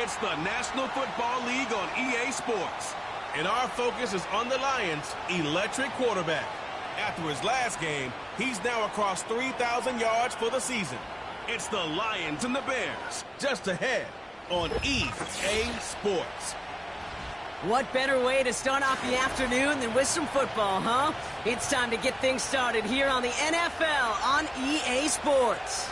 It's the National Football League on EA Sports. And our focus is on the Lions' electric quarterback. After his last game, he's now across 3,000 yards for the season. It's the Lions and the Bears, just ahead on EA Sports. What better way to start off the afternoon than with some football, huh? It's time to get things started here on the NFL on EA Sports.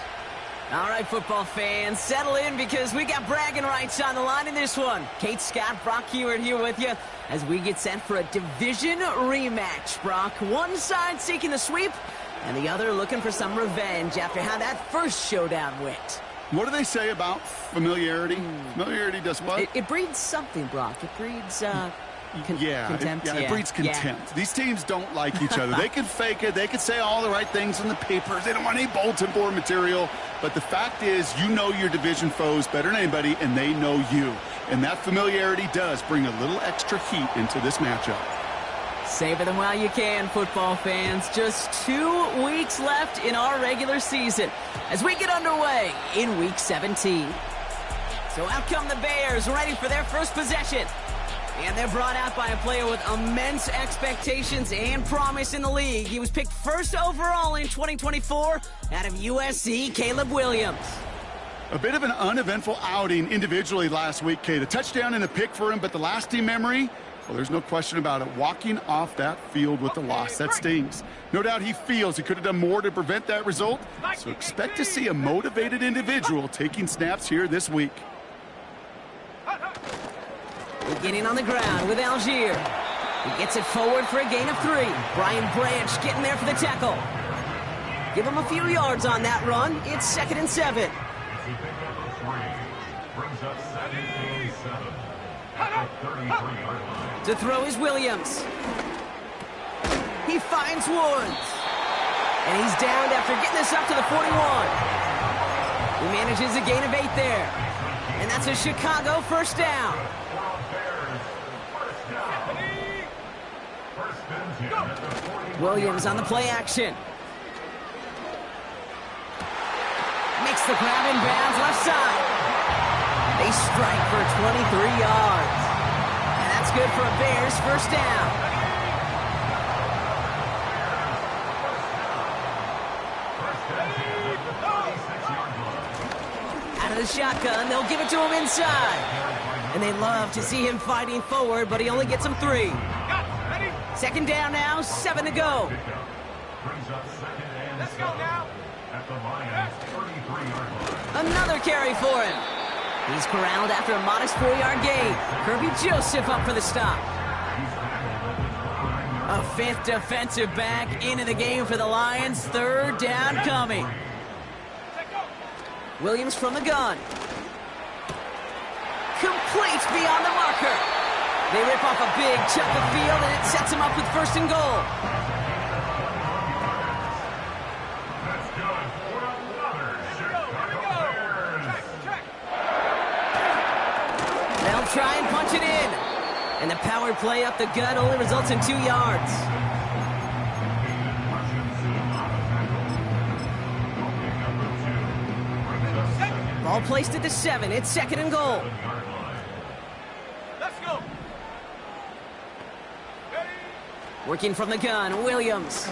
All right, football fans, settle in because we got bragging rights on the line in this one. Kate Scott, Brock Hewitt here with you as we get set for a division rematch. Brock, one side seeking the sweep and the other looking for some revenge after how that first showdown went. What do they say about familiarity? Familiarity does what? It breeds something, Brock. It breeds contempt. It breeds contempt. These teams don't like each other. They can fake it. They can say all the right things in the papers. They don't want any bulletin board material. But the fact is, you know your division foes better than anybody, and they know you. And that familiarity does bring a little extra heat into this matchup. Savor them while you can, football fans. Just 2 weeks left in our regular season as we get underway in Week 17. So out come the Bears, ready for their first possession. And they're brought out by a player with immense expectations and promise in the league. He was picked first overall in 2024 out of USC, Caleb Williams. A bit of an uneventful outing individually last week, Kate. A touchdown and a pick for him, but the lasting memory, well, there's no question about it. Walking off that field with the loss, that stings. No doubt he feels he could have done more to prevent that result, so expect to see a motivated individual taking snaps here this week. Beginning on the ground with Algier. He gets it forward for a gain of 3. Brian Branch getting there for the tackle. Give him a few yards on that run. It's 2nd and 7. To throw is Williams. He finds Woods. And he's downed after getting this up to the 41. He manages a gain of 8 there. And that's a Chicago first down. Williams on the play action. Makes the grab in bounds left side. They strike for 23 yards. And that's good for a Bears first down. Out of the shotgun, they'll give it to him inside. And they love to see him fighting forward, but he only gets him 3. 2nd down now, 7 to go. Let's go now. Another carry for him. He's corralled after a modest 4-yard gain. Kirby Joseph up for the stop. A 5th defensive back into the game for the Lions. 3rd down coming. Williams from the gun. Complete beyond the marker. They rip off a big chunk of field, and it sets him up with 1st and goal. They'll try and punch it in. And the power play up the gut only results in 2 yards. Ball placed at the 7. It's 2nd and goal. Working from the gun, Williams.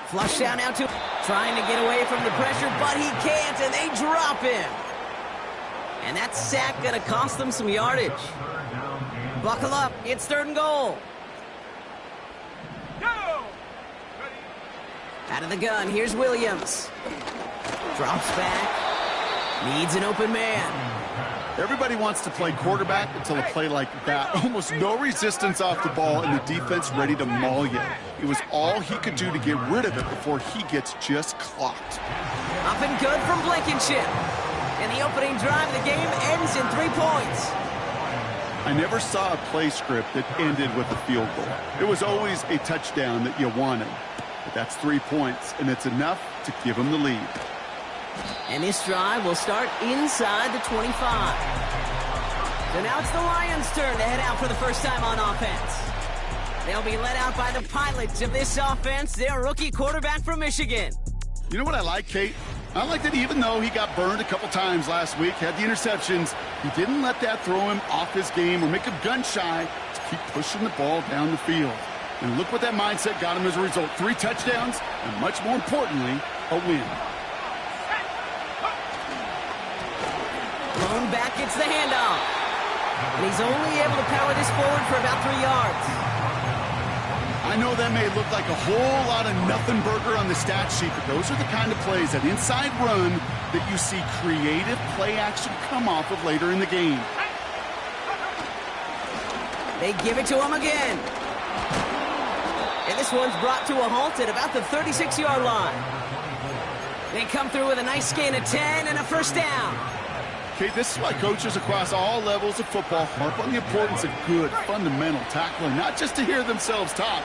Flush down out to trying to get away from the pressure, but he can't, and they drop him. And that sack going to cost them some yardage. Buckle up, it's 3rd and goal. Out of the gun, here's Williams. Drops back, needs an open man. Everybody wants to play quarterback until a play like that. Almost no resistance off the ball and the defense ready to maul you. It was all he could do to get rid of it before he gets just clocked. Up and good from Blankenship. And the opening drive of the game ends in 3 points. I never saw a play script that ended with a field goal. It was always a touchdown that you wanted. But that's 3 points, and it's enough to give him the lead. And this drive will start inside the 25. So now it's the Lions' turn to head out for the first time on offense. They'll be led out by the pilots of this offense, their rookie quarterback from Michigan. You know what I like, Kate? I like that even though he got burned a couple times last week, had the interceptions, he didn't let that throw him off his game or make him gun-shy to keep pushing the ball down the field. And look what that mindset got him as a result. 3 touchdowns, and much more importantly, a win. Thrown back, it's the handoff. And he's only able to power this forward for about 3 yards. I know that may look like a whole lot of nothing burger on the stat sheet, but those are the kind of plays, that inside run, that you see creative play action come off of later in the game. They give it to him again. And this one's brought to a halt at about the 36-yard line. They come through with a nice gain of 10 and a first down. Okay, this is why coaches across all levels of football harp on the importance of good, fundamental tackling, not just to hear themselves talk.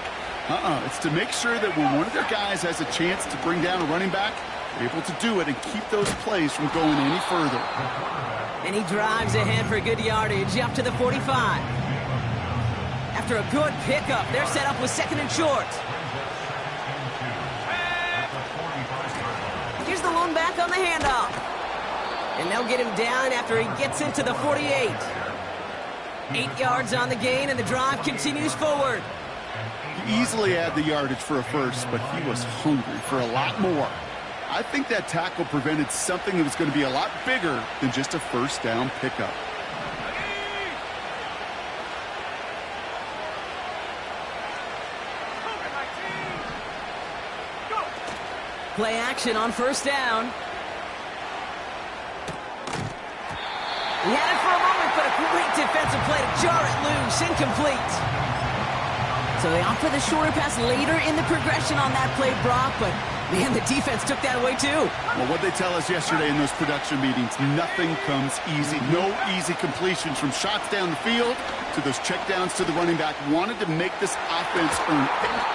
It's to make sure that when one of their guys has a chance to bring down a running back, they're able to do it and keep those plays from going any further. And he drives ahead for good yardage up to the 45. After a good pickup, they're set up with 2nd and short. Here's the lone back on the handoff. And they'll get him down after he gets into the 48. 8 yards on the gain, and the drive continues forward. He easily had the yardage for a first, but he was hungry for a lot more. I think that tackle prevented something that was going to be a lot bigger than just a first down pickup. Play action on first down. He had it for a moment, but a great defensive play to jar it loose. Incomplete. So they offer the shorter pass later in the progression on that play, Brock, but man, the defense took that away too. Well, what they tell us yesterday in those production meetings, nothing comes easy. No easy completions from shots down the field to those checkdowns to the running back. Wanted to make this offense earn it.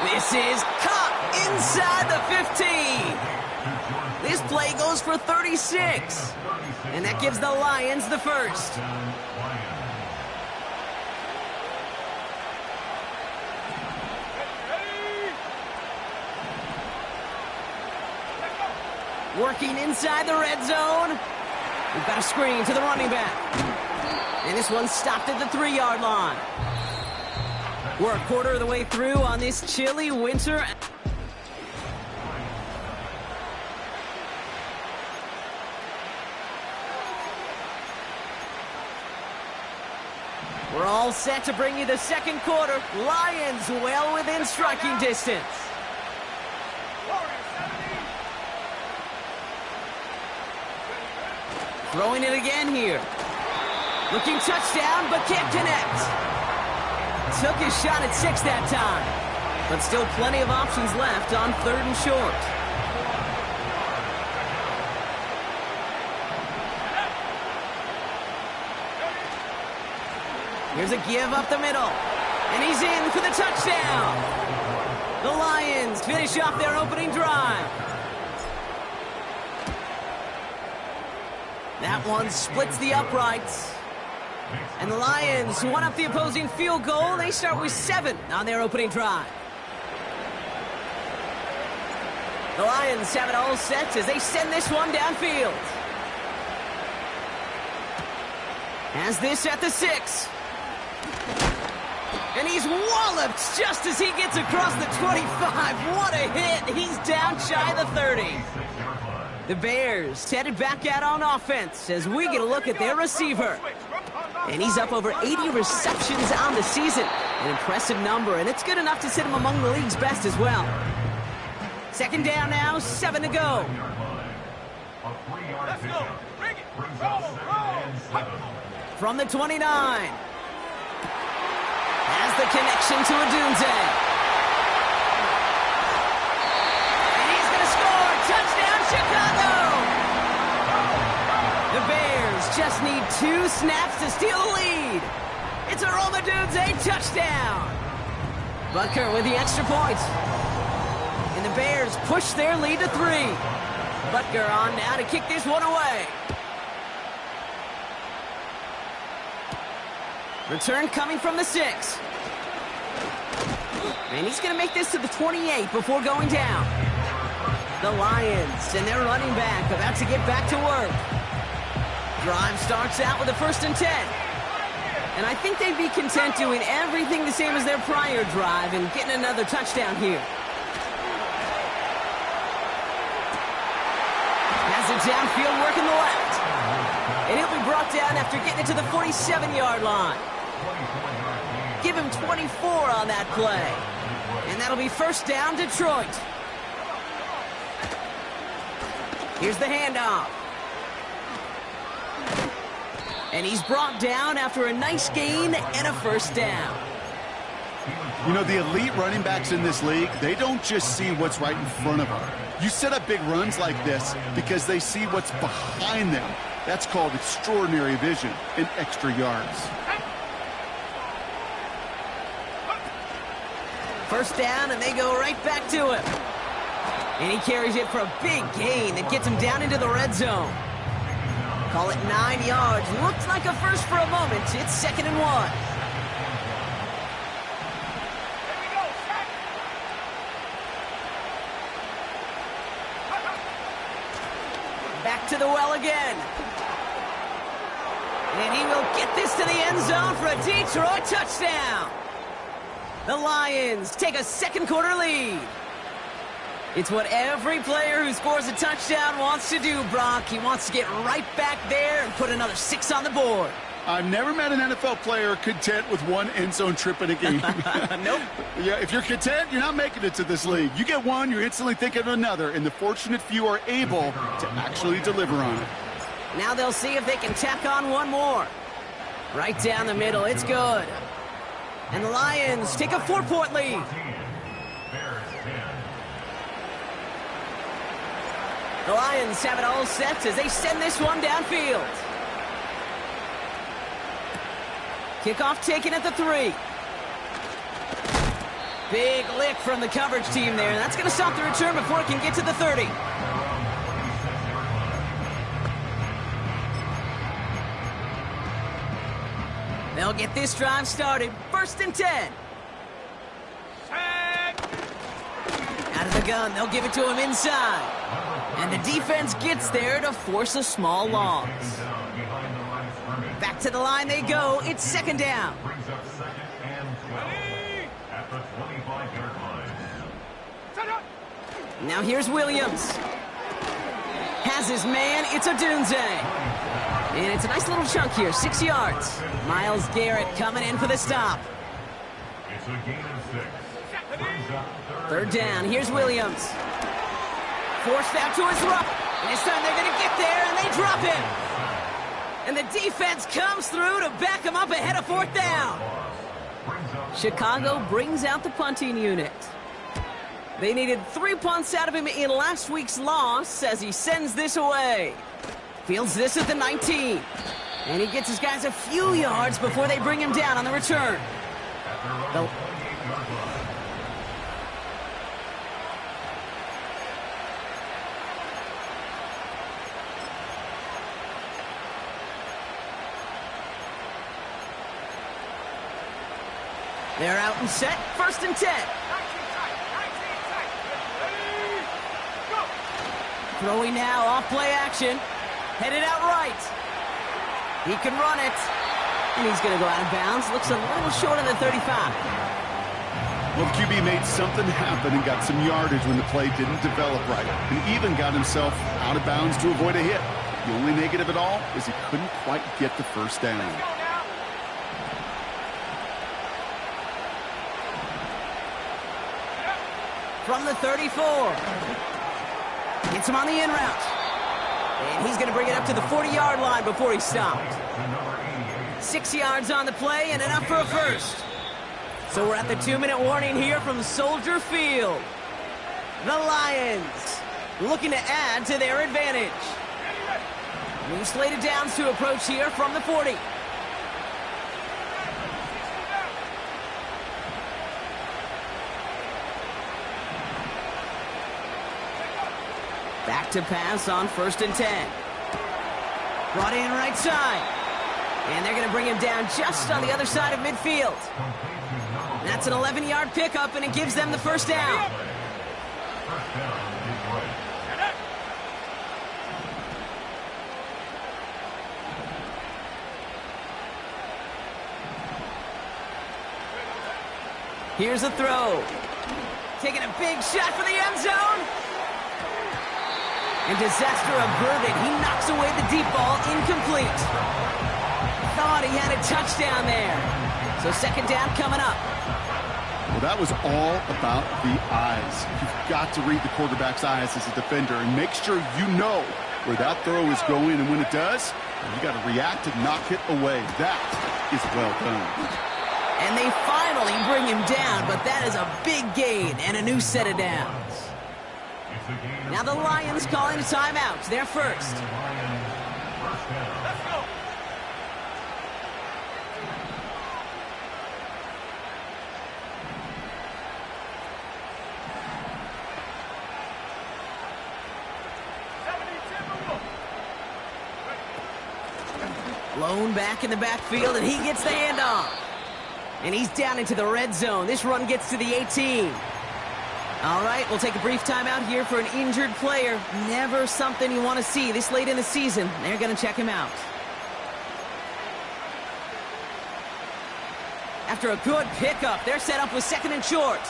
This is caught inside the 15. This play goes for 36. And that gives the Lions the first. Working inside the red zone. We've got a screen to the running back. And this one's stopped at the 3-yard line. We're a quarter of the way through on this chilly winter. We're all set to bring you the second quarter. Lions well within striking distance. Throwing it again here. Looking touchdown, but can't connect. Took his shot at 6 that time. But still plenty of options left on 3rd and short. Here's a give up the middle. And he's in for the touchdown. The Lions finish off their opening drive. That one splits the uprights. And the Lions won up the opposing field goal. They start with 7 on their opening drive. The Lions have it all set as they send this one downfield. Has this at the 6. And he's walloped just as he gets across the 25. What a hit. He's down shy of the 30. The Bears headed back out on offense as we get a look at their receiver. And he's up over 80 receptions on the season. An impressive number, and it's good enough to sit him among the league's best as well. 2nd down now, 7 to go. From the 29. Has the connection to Odunze. And he's going to score. Touchdown, Chicago! The Bears just need 2 snaps to steal the lead. It's a Rome Odunze touchdown. Butker with the extra point. And the Bears push their lead to 3. Butker on now to kick this one away. Return coming from the 6. And he's going to make this to the 28 before going down. The Lions and their running back about to get back to work. Drive starts out with a 1st and 10. And I think they'd be content doing everything the same as their prior drive and getting another touchdown here. Has it downfield working the left. And he'll be brought down after getting it to the 47-yard line. Give him 24 on that play. And that'll be 1st down, Detroit. Here's the handoff. And he's brought down after a nice gain and a 1st down. You know, the elite running backs in this league, they don't just see what's right in front of them. You set up big runs like this because they see what's behind them. That's called extraordinary vision and extra yards. 1st down, and they go right back to him. And he carries it for a big gain that gets him down into the red zone. Call it 9 yards. Looks like a first for a moment. It's 2nd and 1. Back to the well again. And he will get this to the end zone for a Detroit touchdown. The Lions take a 2nd quarter lead. It's what every player who scores a touchdown wants to do, Brock. He wants to get right back there and put another 6 on the board. I've never met an NFL player content with one end zone trip in a game. Nope. Yeah, if you're content, you're not making it to this league. You get one, you're instantly thinking of another, and the fortunate few are able to actually deliver on it. Now they'll see if they can tack on one more. Right down the middle, it's good. And the Lions take a 4-point lead. The Lions have it all set as they send this one downfield. Kickoff taken at the 3. Big lick from the coverage team there. That's going to stop the return before it can get to the 30. They'll get this drive started. 1st and 10. Out of the gun, they'll give it to him inside. And the defense gets there to force a small loss. Back to the line they go. It's 2nd down. Now here's Williams. Has his man. It's Odunze. And it's a nice little chunk here. 6 yards. Myles Garrett coming in for the stop. It's a gain of 6. 3rd down. Here's Williams. Forced out to his right. And this time they're going to get there, and they drop him. And the defense comes through to back him up ahead of 4th down. Chicago brings out the punting unit. They needed 3 punts out of him in last week's loss as he sends this away. Fields this at the 19. And he gets his guys a few yards before they bring him down on the return. They're out and set. 1st and 10. Throwing now off play action. Headed out right. He can run it. And he's going to go out of bounds. Looks a little short of the 35. Well, the QB made something happen and got some yardage when the play didn't develop right. And even got himself out of bounds to avoid a hit. The only negative at all is he couldn't quite get the 1st down. From the 34. Gets him on the in route. And he's going to bring it up to the 40-yard line before he stopped. 6 yards on the play and enough for a 1st. So we're at the 2-minute warning here from Soldier Field. The Lions looking to add to their advantage. New slated downs to approach here from the 40. Back to pass on 1st and 10. Brought in right side. And they're going to bring him down just on the other side of midfield. That's an 11-yard pickup, and it gives them the 1st down. Here's a throw. Taking a big shot for the end zone. And disaster averted. He knocks away the deep ball, incomplete. Thought he had a touchdown there. So second down coming up. Well, that was all about the eyes. You've got to read the quarterback's eyes as a defender and make sure you know where that throw is going, and when it does, you got to react and knock it away. That is well done. And they finally bring him down, but that is a big gain and a new set of downs. Now the Lions calling a timeout. They're first. Let's go. Blown back in the backfield, and he gets the handoff. And he's down into the red zone. This run gets to the 18. All right, we'll take a brief timeout here for an injured player. Never something you want to see this late in the season. They're going to check him out. After a good pickup, they're set up with second and short.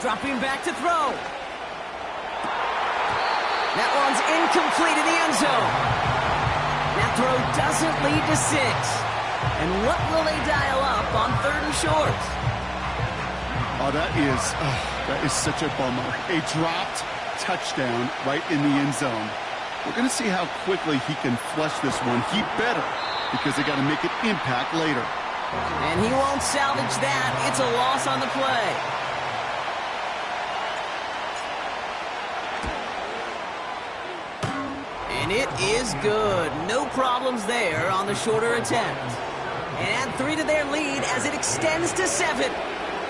Dropping back to throw. That one's incomplete in the end zone. That throw doesn't lead to 6. And what will they dial up on third and short? Oh, that is such a bummer. A dropped touchdown right in the end zone. We're going to see how quickly he can flush this one. He better, because they got to make it impact later. And he won't salvage that. It's a loss on the play. And it is good. No problems there on the shorter attempt. And add 3 to their lead as it extends to 7.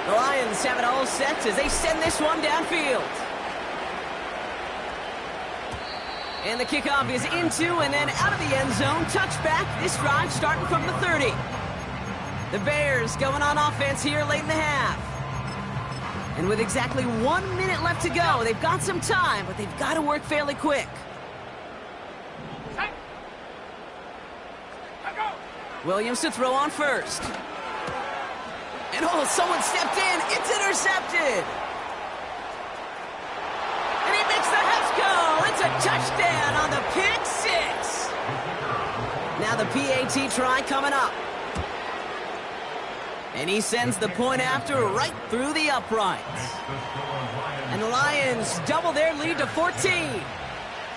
The Lions have it all set as they send this one downfield. And the kickoff is into and then out of the end zone. Touchback. This drive starting from the 30. The Bears going on offense here late in the half. And with exactly 1 minute left to go, they've got some time, but they've got to work fairly quick. Williams to throw on first. And oh, someone stepped in. It's intercepted. And he makes the Hefco. It's a touchdown on the pick 6. Now the PAT try coming up. And he sends the point after right through the uprights. And the Lions double their lead to 14.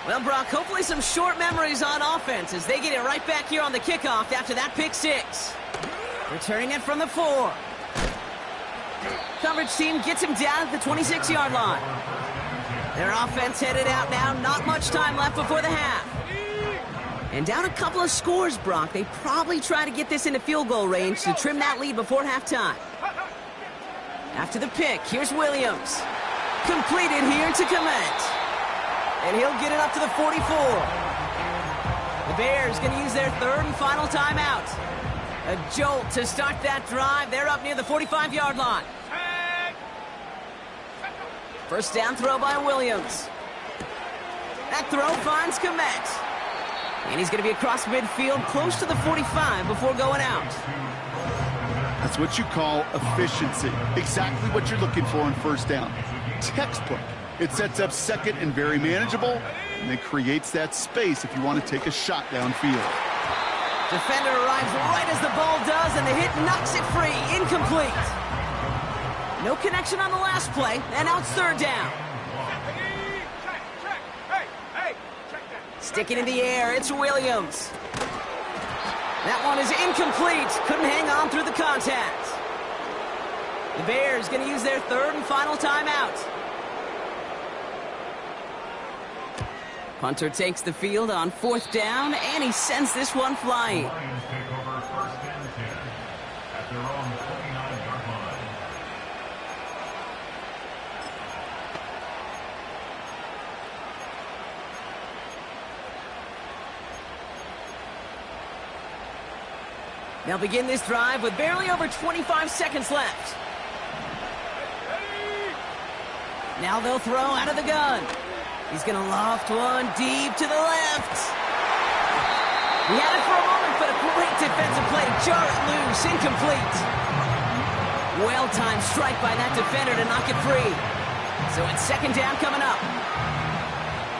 Well, Brock, hopefully some short memories on offense as they get it right back here on the kickoff after that pick 6. Returning it from the 4. Coverage team gets him down at the 26-yard line. Their offense headed out now. Not much time left before the half. And down a couple of scores, Brock. They probably try to get this into field goal range to trim that lead before halftime. After the pick, here's Williams. Completed here to Komet. And he'll get it up to the 44. The Bears going to use their third and final timeout. A jolt to start that drive. They're up near the 45-yard line. First down throw by Williams. That throw finds Komet. And he's going to be across midfield, close to the 45 before going out. That's what you call efficiency. Exactly what you're looking for on first down. Textbook. It sets up second and very manageable, and it creates that space if you want to take a shot downfield. Defender arrives right as the ball does, and the hit knocks it free. Incomplete. No connection on the last play, and now it's third down. Sticking in the air, it's Williams. That one is incomplete. Couldn't hang on through the contact. The Bears going to use their third and final timeout. Punter takes the field on fourth down, and he sends this one flying. Lions take over first and 10 at their own 29-yard line. They'll begin this drive with barely over 25 seconds left. Now they'll throw out of the gun. He's going to loft one deep to the left. He had it for a moment, but a great defensive play to jar it loose. Incomplete. Well-timed strike by that defender to knock it free. So it's second down coming up.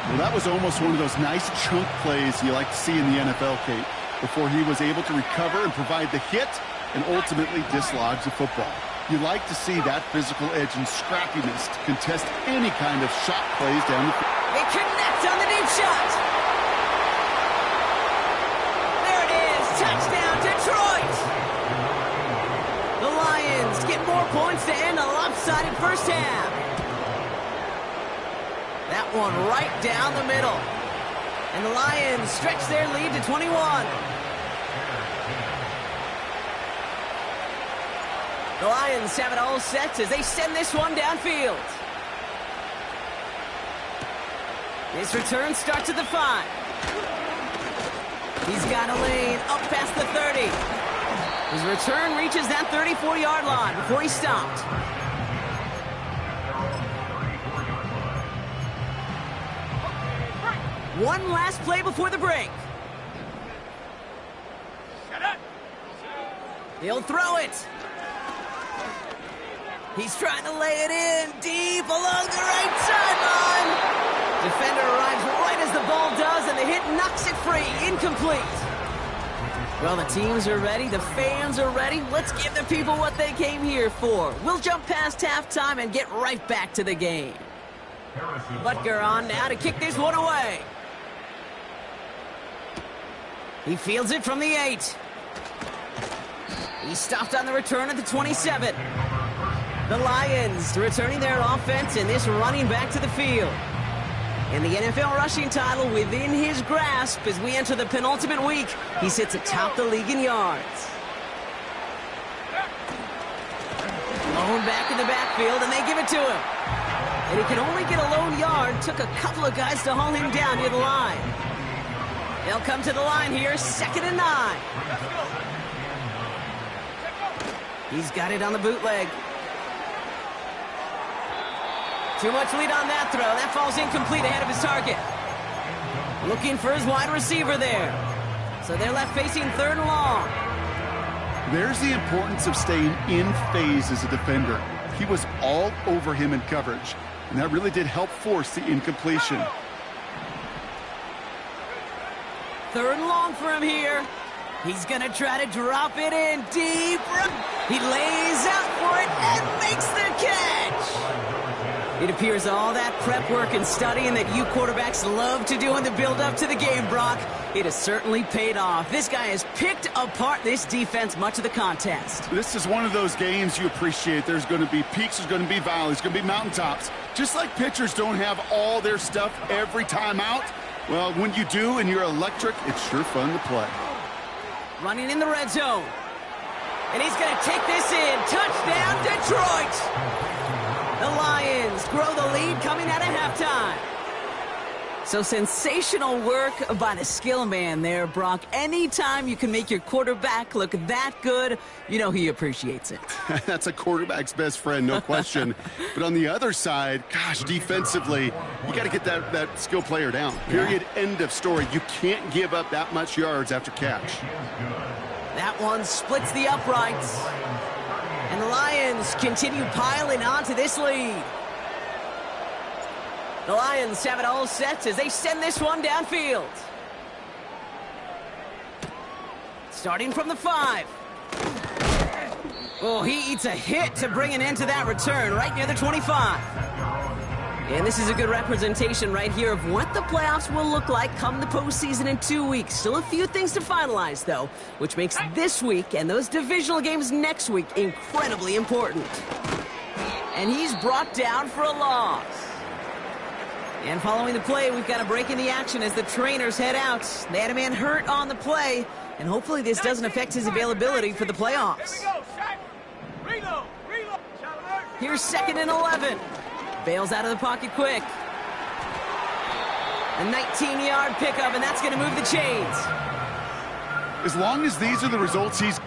Well, that was almost one of those nice chunk plays you like to see in the NFL, Kate, before he was able to recover and provide the hit and ultimately dislodge the football. You like to see that physical edge and scrappiness to contest any kind of shot plays down the field. They connect on the deep shot. There it is. Touchdown, Detroit. The Lions get more points to end a lopsided first half. That one right down the middle. And the Lions stretch their lead to 21. The Lions have it all set as they send this one downfield. This return starts at the 5. He's got a lane up past the 30. His return reaches that 34-yard line before he's stopped. One last play before the break. He'll throw it. He's trying to lay it in deep along the right sideline. Defender arrives right as the ball does, and the hit knocks it free. Incomplete. Well, the teams are ready. The fans are ready. Let's give the people what they came here for. We'll jump past halftime and get right back to the game. Butker on now to kick this one away. He fields it from the 8. He stopped on the return at the 27. The Lions returning their offense and this running back to the field. And the NFL rushing title within his grasp as we enter the penultimate week. He sits atop the league in yards. Lone back in the backfield, and they give it to him. And he can only get a lone yard. Took a couple of guys to haul him down near the line. They'll come to the line here, 2nd and 9. He's got it on the bootleg. Too much lead on that throw. That falls incomplete ahead of his target. Looking for his wide receiver there. So they're left facing 3rd and long. There's the importance of staying in phase as a defender. He was all over him in coverage, and that really did help force the incompletion. 3rd and long for him here. He's going to try to drop it in deep. He lays out for it and makes the catch. It appears all that prep work and studying that you quarterbacks love to do in the build-up to the game, Brock, it has certainly paid off. This guy has picked apart this defense much of the contest. This is one of those games you appreciate. There's going to be peaks, there's going to be valleys, there's going to be mountaintops. Just like pitchers don't have all their stuff every time out, well, when you do and you're electric, it's sure fun to play. Running in the red zone. And he's going to take this in. Touchdown, Detroit! The Lions grow the lead coming out of halftime. So sensational work by the skill man there, Brock. Anytime you can make your quarterback look that good, you know he appreciates it. That's a quarterback's best friend, no question. But on the other side, gosh, defensively, you got to get that skill player down. Period, end of story. You can't give up that much yards after catch. That one splits the uprights. And the Lions continue piling onto this lead. The Lions have it all set as they send this one downfield. Starting from the 5. Oh, he eats a hit to bring an end to that return right near the 25. And this is a good representation right here of what the playoffs will look like come the postseason in 2 weeks. Still a few things to finalize, though, which makes this week and those divisional games next week incredibly important. And he's brought down for a loss. And following the play, we've got a break in the action as the trainers head out. They had a man hurt on the play, and hopefully this doesn't affect his availability for the playoffs. Here's 2nd and 11. Bails out of the pocket quick. A 19-yard pickup, and that's going to move the chains. As long as these are the results he's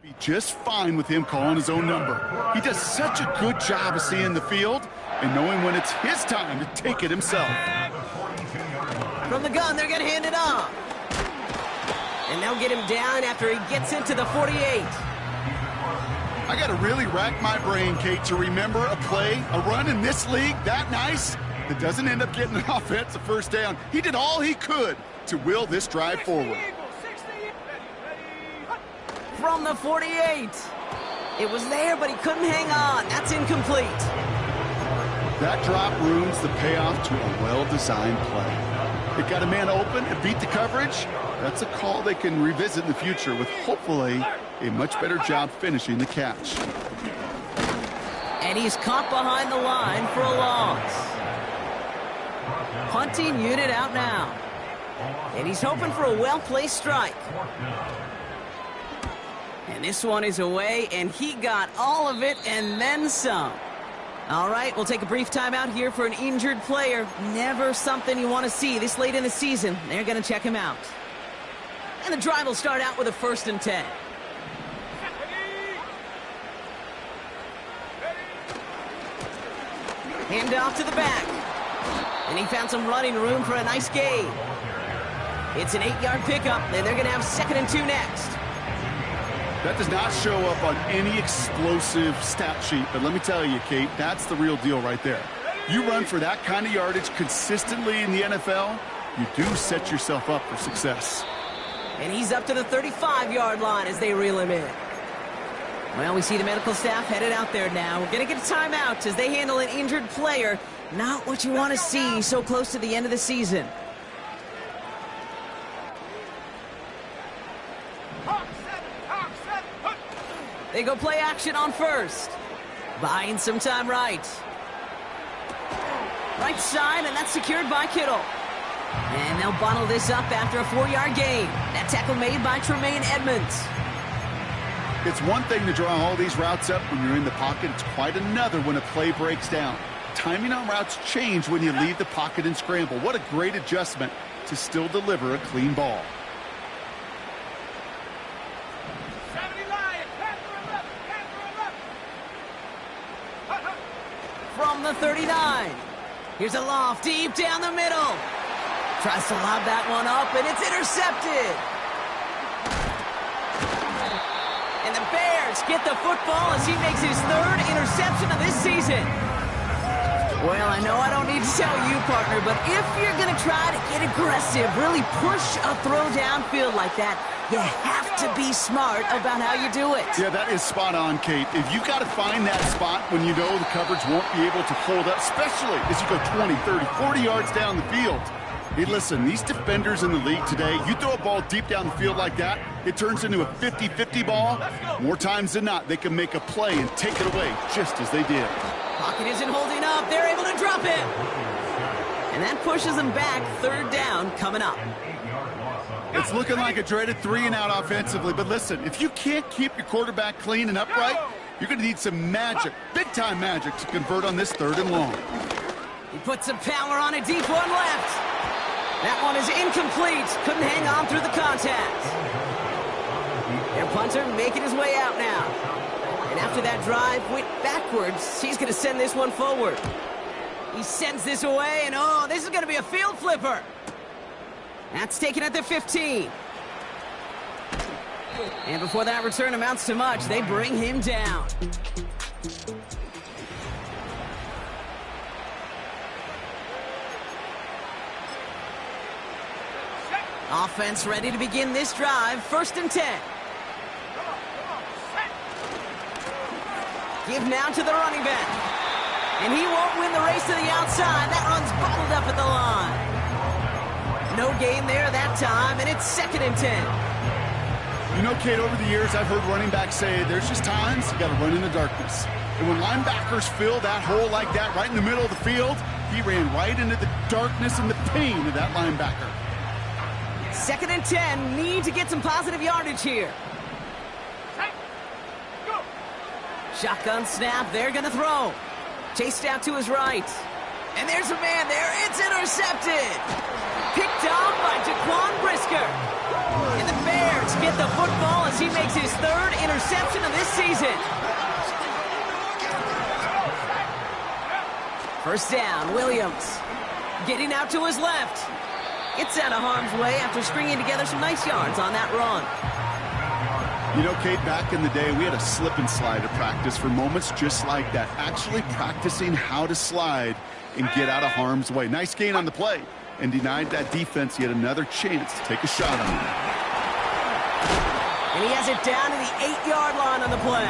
Be just fine with him calling his own number. He does such a good job of seeing the field and knowing when it's his time to take it himself. From the gun, they're going to hand it off. And they'll get him down after he gets into the 48. I got to really rack my brain, Kate, to remember a play, a run in this league that nice that doesn't end up getting an offensive first down. He did all he could to will this drive forward. From the 48. It was there, but he couldn't hang on. That's incomplete. That drop ruins the payoff to a well-designed play. It got a man open and beat the coverage. That's a call they can revisit in the future with hopefully a much better job finishing the catch. And he's caught behind the line for a loss. Punting unit out now. And he's hoping for a well-placed strike. And this one is away, and he got all of it and then some. All right, we'll take a brief timeout here for an injured player. Never something you want to see this late in the season. They're going to check him out. And the drive will start out with a 1st and 10. Hand off to the back. And he found some running room for a nice gain. It's an 8-yard pickup, and they're going to have 2nd and 2 next. That does not show up on any explosive stat sheet, but let me tell you, Kate, that's the real deal right there. You run for that kind of yardage consistently in the NFL, you do set yourself up for success. And he's up to the 35-yard line as they reel him in. Well, we see the medical staff headed out there now. We're going to get a timeout as they handle an injured player. Not what you want to see so close to the end of the season. They go play action on 1st. Buying some time right. Right side, and that's secured by Kittle. And they'll bottle this up after a 4-yard gain. That tackle made by Tremaine Edmonds. It's one thing to draw all these routes up when you're in the pocket. It's quite another when a play breaks down. Timing on routes change when you leave the pocket and scramble. What a great adjustment to still deliver a clean ball. From the 39. Here's a loft deep down the middle. Tries to lob that one up, and it's intercepted. And the Bears get the football as he makes his 3rd interception of this season. Well, I know I don't need to tell you, partner, but if you're going to try to get aggressive, really push a throw downfield like that, you have to be smart about how you do it. Yeah, that is spot on, Kate. If you've got to find that spot when you know the coverage won't be able to hold up, especially as you go 20, 30, 40 yards down the field. Hey, listen, these defenders in the league today, you throw a ball deep down the field like that, it turns into a 50-50 ball. More times than not, they can make a play and take it away just as they did. Pocket isn't holding up. They're able to drop it. And that pushes them back. 3rd down coming up. It's looking like a dreaded 3-and-out offensively, but listen, if you can't keep your quarterback clean and upright, you're going to need some magic, big-time magic, to convert on this 3rd and long. He puts some power on a deep one left. That one is incomplete. Couldn't hang on through the contact. Their punter making his way out now. And after that drive went backwards, he's going to send this one forward. He sends this away, and oh, this is going to be a field flipper. That's taken at the 15. And before that return amounts to much, they bring him down. Offense ready to begin this drive. 1st and 10. Give now to the running back. And he won't win the race to the outside. That run's bottled up at the line. No gain there that time, and it's 2nd and 10. You know, Kate, over the years, I've heard running backs say there's just times you got to run in the darkness. And when linebackers fill that hole like that right in the middle of the field, he ran right into the darkness and the pain of that linebacker. 2nd and 10. Need to get some positive yardage here. Shotgun snap. They're going to throw. Chased out to his right. And there's a man there. It's intercepted. Picked off by Jaquan Brisker. And the Bears get the football as he he makes his third interception of this season. First down, Williams. Getting out to his left. Gets out of harm's way after stringing together some nice yards on that run. You know, Kate, back in the day, we had a slip and slide at practice for moments just like that. Actually practicing how to slide and get out of harm's way. Nice gain on the play, and denied that defense yet another chance to take a shot on him. And he has it down to the 8-yard line on the play.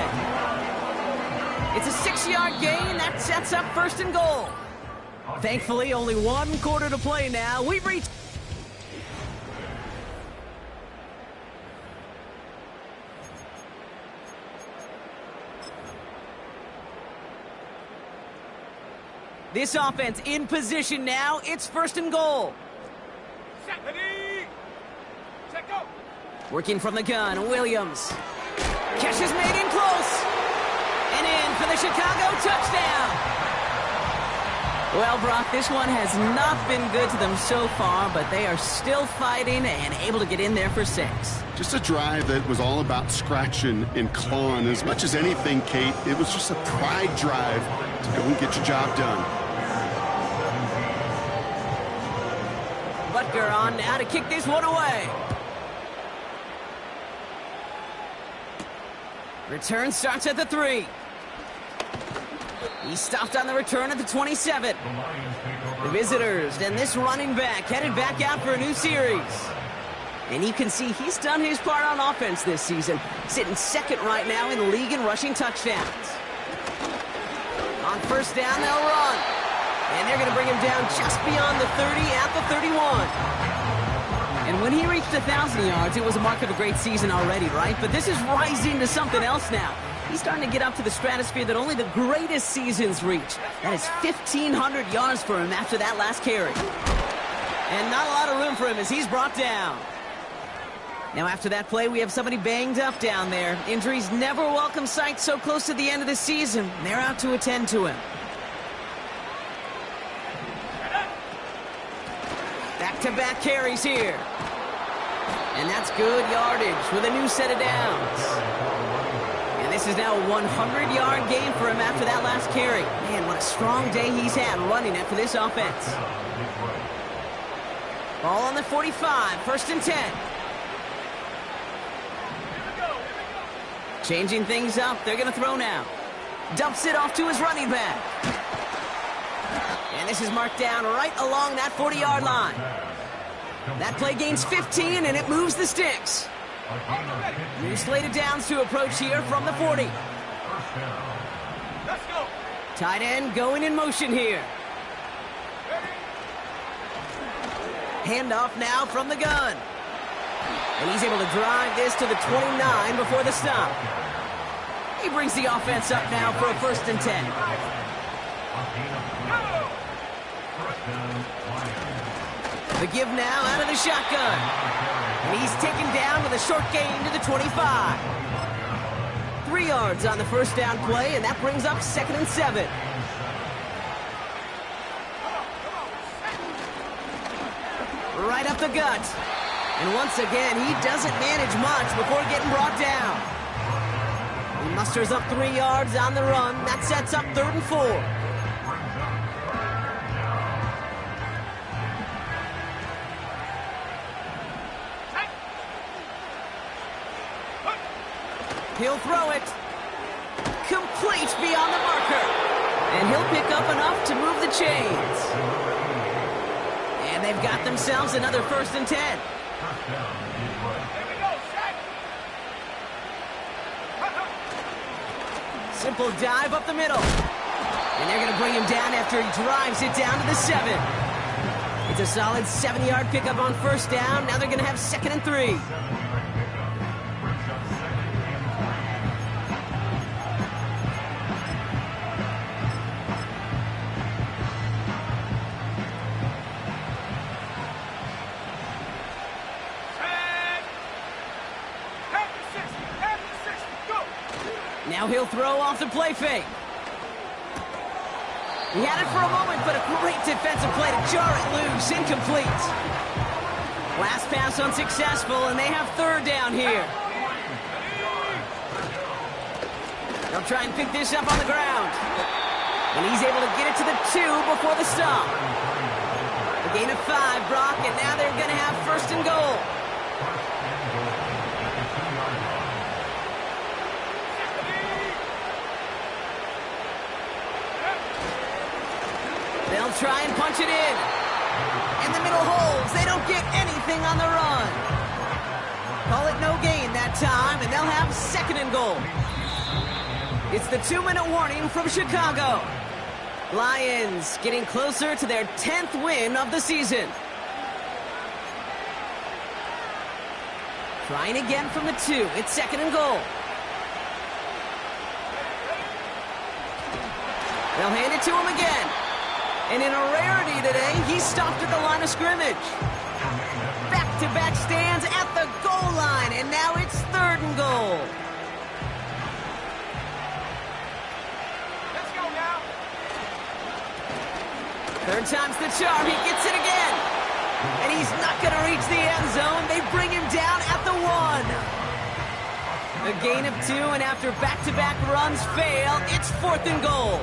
It's a 6-yard gain. That sets up first and goal. Thankfully, only 1 quarter to play now. We've reached... This offense in position now. It's first and goal. Working from the gun, Williams. Catch is made in close. And in for the Chicago touchdown. Well, Brock, this one has not been good to them so far, but they are still fighting and able to get in there for 6. Just a drive that was all about scratching and clawing. As much as anything, Kate, it was just a pride drive to go and get your job done. Butker on now to kick this one away. Return starts at the 3. He stopped on the return at the 27. The visitors and this running back headed back out for a new series. And you can see he's done his part on offense this season, sitting second right now in the league in rushing touchdowns. On first down, they'll run. And they're going to bring him down just beyond the 30 at the 31. And when he reached 1,000 yards, it was a mark of a great season already, right? But this is rising to something else now. He's starting to get up to the stratosphere that only the greatest seasons reach. That is 1,500 yards for him after that last carry. And not a lot of room for him as he's brought down. Now after that play, we have somebody banged up down there. Injuries never a welcome sight so close to the end of the season. They're out to attend to him. Back-to-back carries here. And that's good yardage with a new set of downs. And this is now a 100-yard gain for him after that last carry. Man, what a strong day he's had running it for this offense. Ball on the 45, first and 10. Changing things up, they're going to throw now. Dumps it off to his running back. And this is marked down right along that 40-yard line. That play gains 15, and it moves the sticks. New slate of downs to approach here from the 40. Tight end going in motion here. Handoff now from the gun. And he's able to drive this to the 29 before the stop. He brings the offense up now for a first and 10. The give now out of the shotgun. And he's taken down with a short gain to the 25. 3 yards on the first down play, and that brings up second and 7. Right up the gut. And once again, he doesn't manage much before getting brought down. He musters up 3 yards on the run. That sets up third and 4. He'll throw it. Complete beyond the marker. And he'll pick up enough to move the chains. And they've got themselves another first and 10. Simple dive up the middle. And they're going to bring him down after he drives it down to the 7. It's a solid 7-yard pickup on first down. Now they're going to have second and 3. Now he'll throw off the play fake. He had it for a moment, but a great defensive play to jar it loose. Incomplete. Last pass unsuccessful, and they have third down here. They'll try and pick this up on the ground. And he's able to get it to the 2 before the stop. A gain of 5, Brock, and now they're going to have first and goal. They'll try and punch it in. In the middle holes, they don't get anything on the run. Call it no gain that time, and they'll have second and goal. It's the 2-minute warning from Chicago. Lions getting closer to their 10th win of the season. Trying again from the 2. It's second and goal. They'll hand it to him again. And in a rarity today, he's stopped at the line of scrimmage. Back-to-back stands at the goal line, and now it's third and goal. Let's go now. Third time's the charm. He gets it again. And he's not going to reach the end zone. They bring him down at the 1. A gain of 2, and after back-to-back runs fail, it's fourth and goal.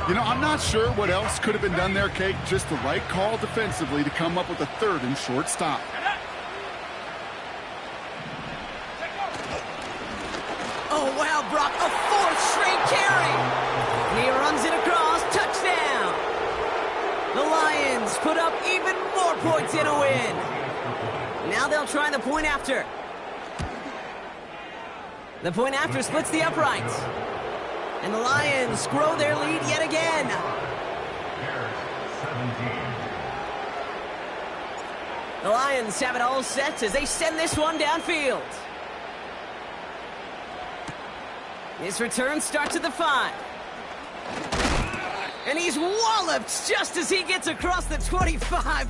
You know, I'm not sure what else could have been done there, Kate. Just the right call defensively to come up with a third and short stop. Oh, wow, Brock, a 4th straight carry. And he runs it across, touchdown. The Lions put up even more points in a win. Now they'll try the point after. The point after splits the uprights. And the Lions grow their lead yet again. The Lions have it all set as they send this one downfield. His return starts at the 5. And he's walloped just as he gets across the 25.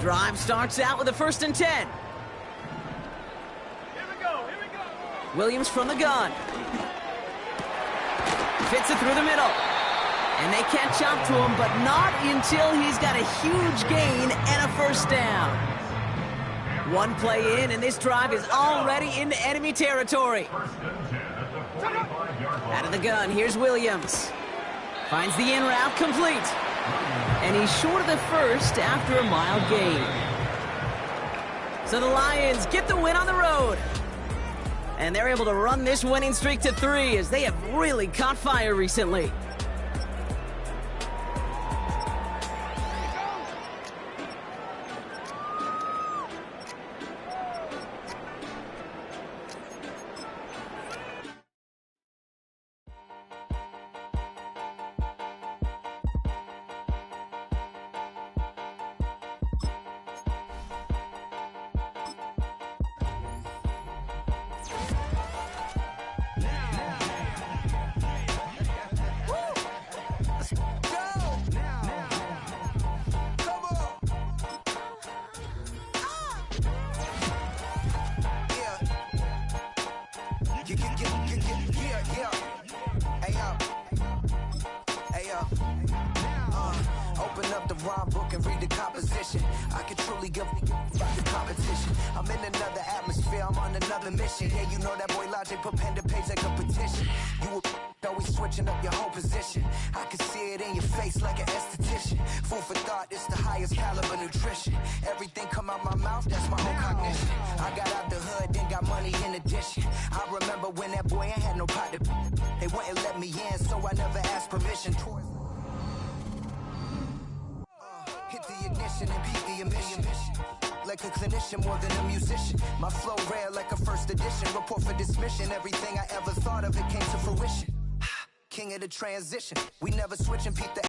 Drive starts out with a 1st and 10. Here we go. Williams from the gun. Fits it through the middle. And they catch up to him, but not until he's got a huge gain and a first down. One play in, and this drive is already into enemy territory. Out of the gun, here's Williams. Finds the in route complete. And he's short of the first after a mild gain. So the Lions get the win on the road. And they're able to run this winning streak to 3 as they have really caught fire recently. Open up the rhyme book and read the composition. I can truly give the competition. I'm in another atmosphere, I'm on another mission. Yeah, you know that boy Logic put pen to page like a petition. You always switching up your whole position. I can see it in your face like an esthetician. Food for thought, it's the highest caliber nutrition. Everything come out my mouth, that's my own cognition. I got out the hood, then got money in addition. I remember when that boy ain't had no pot to. They wouldn't let me in, so I never asked permission. Hit the ignition and beat the emission. Like a clinician more than a musician. My flow rare like a first edition. Report for dismission. Everything I ever thought of, it came to fruition. King of the transition. We never switch and peep the